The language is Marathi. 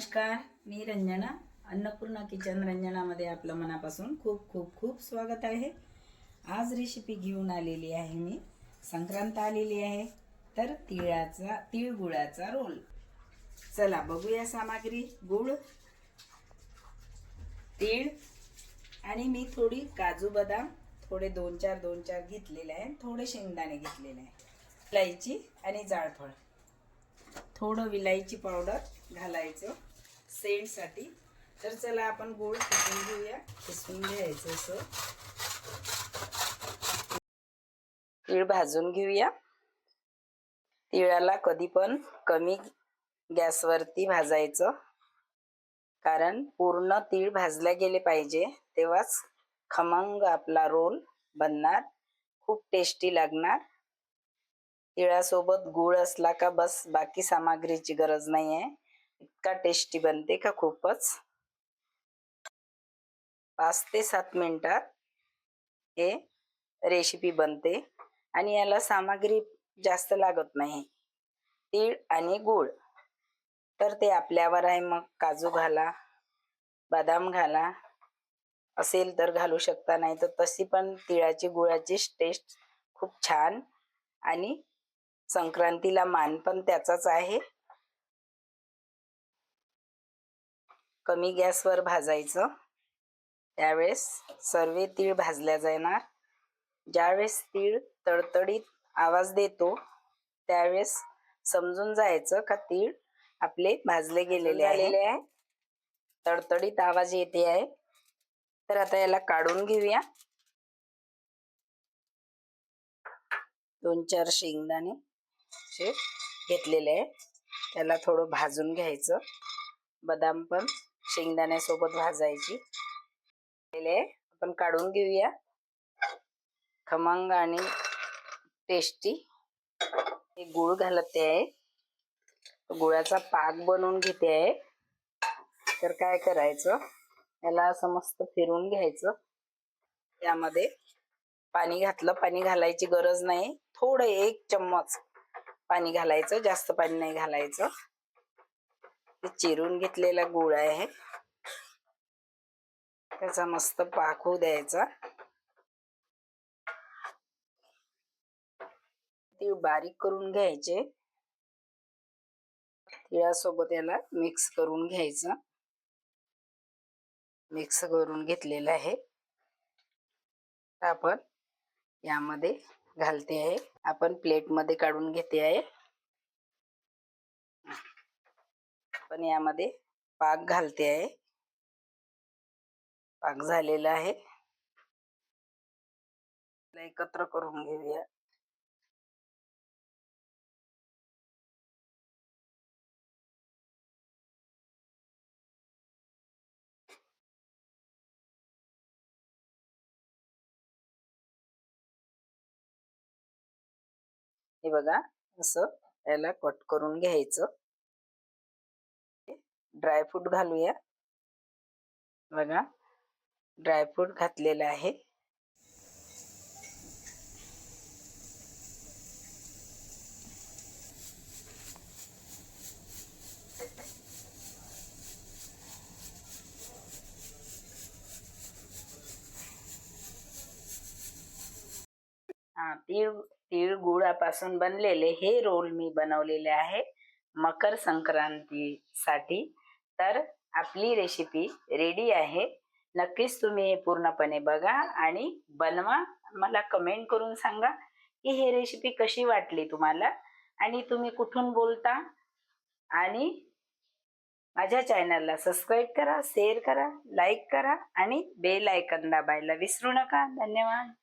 नमस्कार, मी रंजना. अन्नपूर्णा किचन रंजनामध्ये आपलं मनापासून खूप खूप खूप स्वागत आहे. आज रेसिपी घेऊन आलेली आहे मी. संक्रांत आलेली आहे तर तिळगुळाचा रोल. चला बघूया सामग्री. गुळ, तीळ आणि मी थोडी काजू बदाम थोडे दोन चार घेतलेले आहे. थोडे शेंगदाणे घेतलेले आहे. इलायची आणि जायफळ, थोडं विलायची पावडर घालायचं सेंटसाठी. तर चला आपण गूळ किसून घेऊया. किसून घ्यायचं असं. तीळ भाजून घेऊया. तिळाला कधी पण कमी गॅसवरती भाजायचं, कारण पूर्ण तीळ भाजले गेले पाहिजे, तेव्हाच खमंग आपला रोल बनणार, खूप टेस्टी लागणार. तिळासोबत गूळ असला का बस, बाकी सामग्रीची गरज नाही आहे. इतका टेस्टी बनते का खूपच. 5 ते 7 मिनिटात हे रेसिपी बनते आणि याला सामग्री जास्त लागत नाही. तीळ आणि गूळ तर ते आपल्यावर आहे. मग काजू घाला, बदाम घाला, असेल तर घालू शकता, नाही तर तशी पण तिळाची गुळाची टेस्ट खूप छान. आणि संक्रांतीला मान पण त्याचाच आहे. कमी गॅसवर भाजायचं, त्यावेळेस सर्व तीळ भाजल्या जाणार. ज्यावेळेस तीळ तडतडीत आवाज देतो त्यावेळेस समजून जायचं का तीळ आपले भाजले गेलेले आहे. तडतडीत आवाज येते आहे. तर आता याला काढून घेऊया. 2-4 शेंगदाणे घेतलेले आहे, त्याला थोडं भाजून घ्यायचं. बदाम पण शेंगदाण्यासोबत भाजायची. आपण काढून घेऊया. खमंग आणि टेस्टी हे गूळ घालते आहे. गुळाचा पाक बनवून घेते आहे. तर काय करायचं, याला असं मस्त फिरवून घ्यायचं. यामध्ये पाणी घातलं, पाणी घालायची गरज नाही. थोडं 1 चम्मच पाणी घालायचं, जास्त पाणी नाही घालायचं. चिरून घेतलेला गूळ आहे, त्याचा मस्त पाक होऊ द्यायचा. तीळ बारीक करून घ्यायचे. तिळासोबत याला मिक्स करून घ्यायचं. मिक्स करून घेतलेलं आहे. आपण यामध्ये घालते आहे. आपण प्लेट मध्ये काढून घेते आहे. पण यामध्ये पाक घालते आहे. पाक झालेला आहे. एकत्र करून घेऊया. हे बघा, असं याला कट करून घ्यायचं. ड्रायफ्रूट घालूया. बघा, ड्रायफ्रूट घातलेलं आहे. तीळ गुळापासून बनलेले हे रोल मी बनवलेले आहे मकर संक्रांतीसाठी. तर आपली रेसिपी रेडी आहे. नक्कीच तुम्ही हे पूर्णपणे बघा आणि बनवा. मला कमेंट करून सांगा की हे रेसिपी कशी वाटली तुम्हाला आणि तुम्ही कुठून बोलता. आणि माझ्या चॅनलला सबस्क्राईब करा, शेअर करा, लाईक करा आणि बेल आयकॉन दाबायला विसरू नका. धन्यवाद.